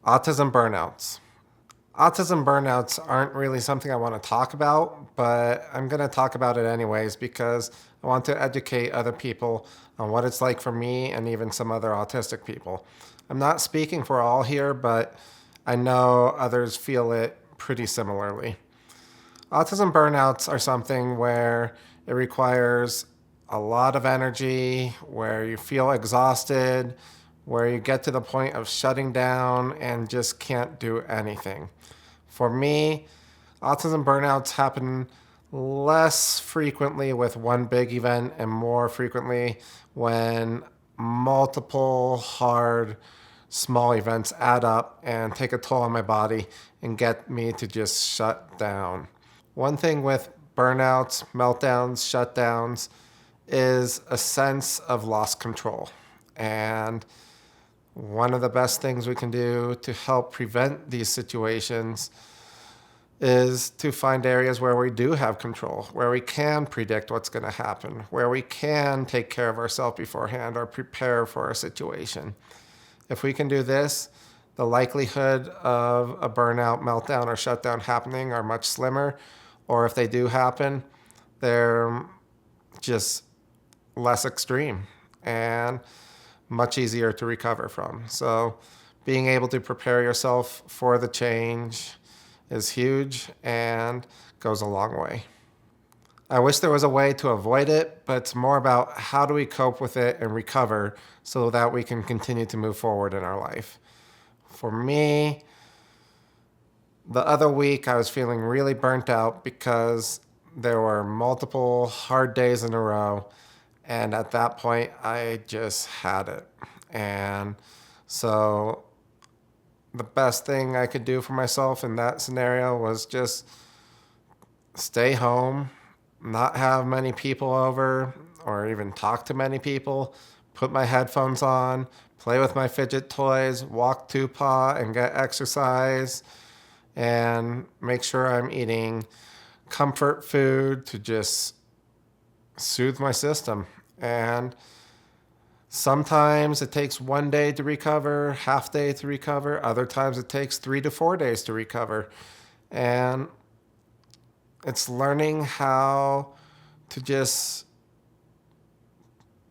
Autism burnouts. Autism burnouts aren't really something I want to talk about, but I'm going to talk about it anyways because I want to educate other people on what it's like for me and even some other autistic people. I'm not speaking for all here, but I know others feel it pretty similarly. Autism burnouts are something where it requires a lot of energy, where you feel exhausted, where you get to the point of shutting down and just can't do anything. For me, autism burnouts happen less frequently with one big event and more frequently when multiple hard small events add up and take a toll on my body and get me to just shut down. One thing with burnouts, meltdowns, shutdowns is a sense of lost control. And one of the best things we can do to help prevent these situations is to find areas where we do have control, where we can predict what's going to happen, where we can take care of ourselves beforehand or prepare for a situation. If we can do this, the likelihood of a burnout, meltdown, or shutdown happening are much slimmer, or if they do happen, they're just less extreme and much easier to recover from. So being able to prepare yourself for the change is huge and goes a long way. I wish there was a way to avoid it, but it's more about how do we cope with it and recover so that we can continue to move forward in our life. For me, the other week I was feeling really burnt out because there were multiple hard days in a row, and at that point I just had it. And so the best thing I could do for myself in that scenario was just stay home, not have many people over or even talk to many people, put my headphones on, play with my fidget toys, walk two-paw and get exercise, and make sure I'm eating comfort food to just soothe my system. And sometimes it takes one day to recover, half day to recover. Other times it takes 3 to 4 days to recover. And it's learning how to just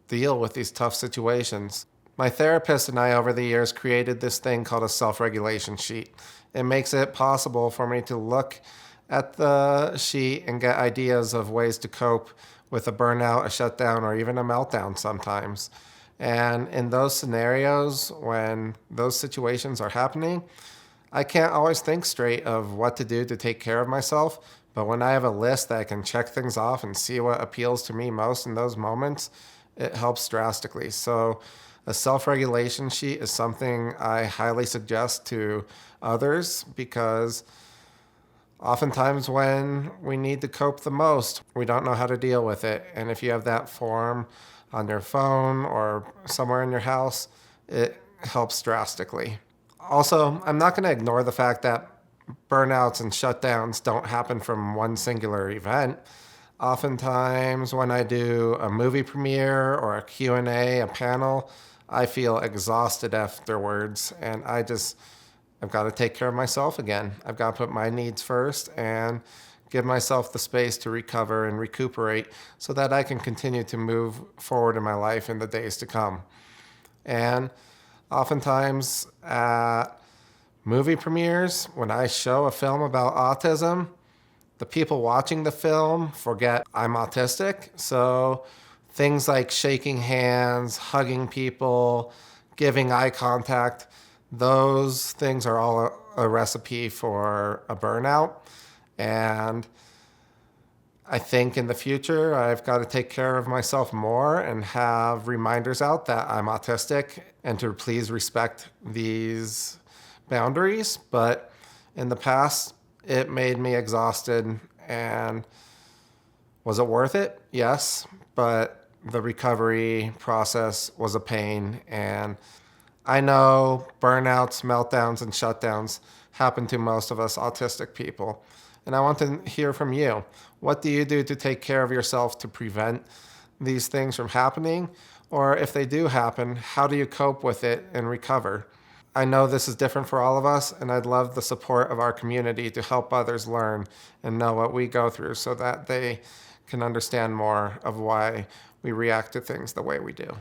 deal with these tough situations. My therapist and I over the years created this thing called a self-regulation sheet. It makes it possible for me to look at the sheet and get ideas of ways to cope with a burnout, a shutdown, or even a meltdown sometimes. And in those scenarios, when those situations are happening, I can't always think straight of what to do to take care of myself. But when I have a list that I can check things off and see what appeals to me most in those moments, it helps drastically. So a self-regulation sheet is something I highly suggest to others because oftentimes when we need to cope the most, we don't know how to deal with it. And if you have that form on your phone or somewhere in your house, it helps drastically. Also, I'm not going to ignore the fact that burnouts and shutdowns don't happen from one singular event. Oftentimes when I do a movie premiere or a Q&A, a panel, I feel exhausted afterwards, and I've got to take care of myself again. I've got to put my needs first and give myself the space to recover and recuperate so that I can continue to move forward in my life in the days to come. And oftentimes at movie premieres, when I show a film about autism, the people watching the film forget I'm autistic. So things like shaking hands, hugging people, giving eye contact, those things are all a recipe for a burnout. And I think in the future, I've got to take care of myself more and have reminders out that I'm autistic and to please respect these boundaries. But in the past, it made me exhausted. And was it worth it? Yes. But the recovery process was a pain. And I know burnouts, meltdowns, and shutdowns happen to most of us autistic people. And I want to hear from you. What do you do to take care of yourself to prevent these things from happening? Or if they do happen, how do you cope with it and recover? I know this is different for all of us, and I'd love the support of our community to help others learn and know what we go through so that they can understand more of why we react to things the way we do.